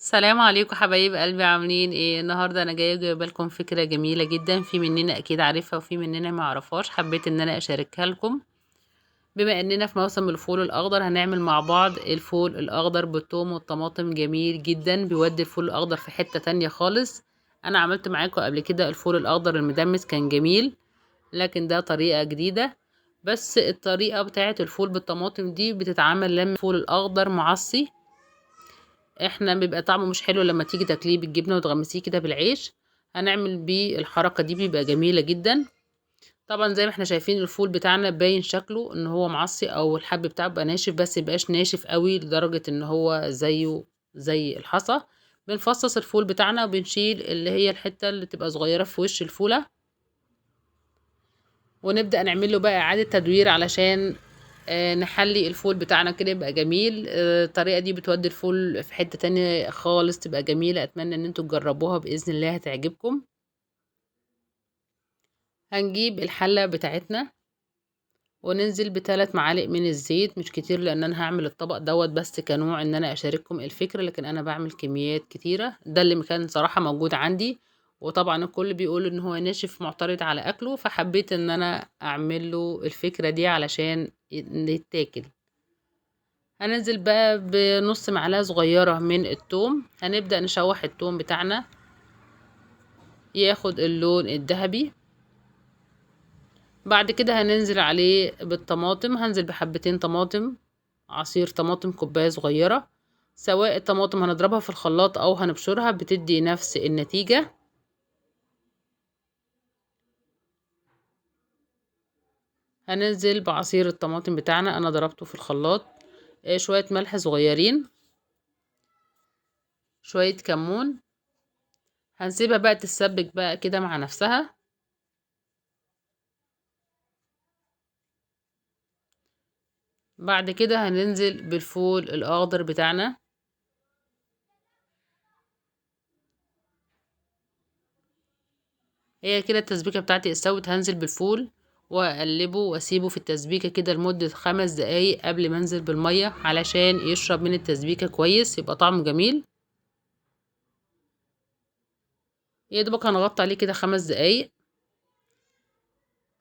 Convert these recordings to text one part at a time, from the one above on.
السلام عليكم حبايب قلبي، عاملين ايه؟ النهارده انا جايبه لكم فكره جميله جدا، في مننا اكيد عارفها وفي مننا ما يعرفهاش. حبيت ان انا اشاركها لكم. بما اننا في موسم الفول الاخضر، هنعمل مع بعض الفول الاخضر بالثوم والطماطم. جميل جدا، بيودي الفول الاخضر في حته تانية خالص. انا عملت معاكم قبل كده الفول الاخضر المدمس، كان جميل، لكن ده طريقه جديده. بس الطريقه بتاعه الفول بالطماطم دي بتتعمل لما الفول الاخضر معصي. احنا بيبقى طعمه مش حلو لما تيجي تاكليه بالجبنه وتغمسيه كده بالعيش. هنعمل بيه الحركه دي، بيبقى جميله جدا. طبعا زي ما احنا شايفين الفول بتاعنا باين شكله ان هو معصي، او الحب بتاعه بقى ناشف، بس مبقاش ناشف قوي لدرجه ان هو زيه زي الحصى. بنفصص الفول بتاعنا وبنشيل اللي هي الحته اللي تبقى صغيره في وش الفوله، ونبدأ نعمل له بقى إعادة تدوير علشان نحلي الفول بتاعنا كده يبقى جميل. الطريقة دي بتودي الفول في حتة تانية خالص، تبقى جميلة. أتمنى إن انتوا تجربوها بإذن الله، هتعجبكم. هنجيب الحلة بتاعتنا وننزل ب3 معالق من الزيت، مش كتير لأن أنا هعمل الطبق دوت بس كنوع إن أنا أشارككم الفكرة، لكن أنا بعمل كميات كتيرة. ده اللي كان صراحة موجود عندي، وطبعا الكل بيقول ان هو ناشف معترض على اكله، فحبيت ان انا اعمل له الفكرة دي علشان يتاكل. هننزل بقى بنص معلقة صغيرة من الثوم. هنبدأ نشوح الثوم بتاعنا ياخد اللون الذهبي. بعد كده هننزل عليه بالطماطم. هنزل بحبتين طماطم، عصير طماطم كوباية صغيرة. سواء الطماطم هنضربها في الخلاط او هنبشرها بتدي نفس النتيجة. هننزل بعصير الطماطم بتاعنا، انا ضربته في الخلاط. شوية ملح صغيرين، شوية كمون. هنسيبها بقى تتسبك بقى كده مع نفسها. بعد كده هننزل بالفول الاخضر بتاعنا. هي كده التسبيكة بتاعتي استوت. هنزل بالفول واقلبه واسيبه في التسبيكة كده لمدة 5 دقايق قبل ما انزل بالمية، علشان يشرب من التسبيكة كويس، يبقى طعمه جميل. يا دوبك هنغطي عليه كده 5 دقايق.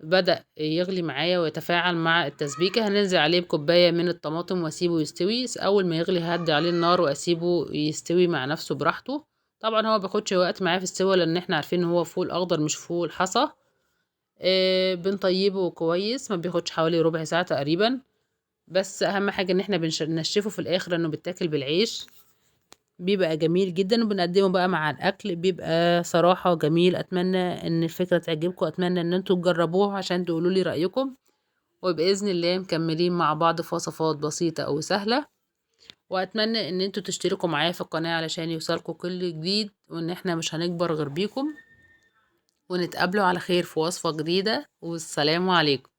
بدأ يغلي معايا ويتفاعل مع التسبيكة. هننزل عليه بكوباية من الطماطم واسيبه يستوي. اول ما يغلي هدي عليه النار واسيبه يستوي مع نفسه براحته. طبعا هو بياخدش وقت معاه في السوا، لان احنا عارفين ان هو فول اخضر مش فول حصى. بنطيبه كويس، ما بياخدش حوالي ربع ساعة تقريبا. بس اهم حاجة ان احنا بنشفه في الاخر، انه بيتاكل بالعيش، بيبقى جميل جدا. وبنقدمه بقى مع الاكل، بيبقى صراحة جميل. اتمنى ان الفكرة تعجبكم، اتمنى ان انتوا تجربوها عشان تقولوا لي رأيكم. وبإذن الله مكملين مع بعض في وصفات بسيطة او سهلة. واتمنى ان انتوا تشتركوا معايا في القناة علشان يوصلكوا كل جديد، وان احنا مش هنكبر غير بيكم. ونتقابلوا على خير في وصفة جديدة، والسلام عليكم.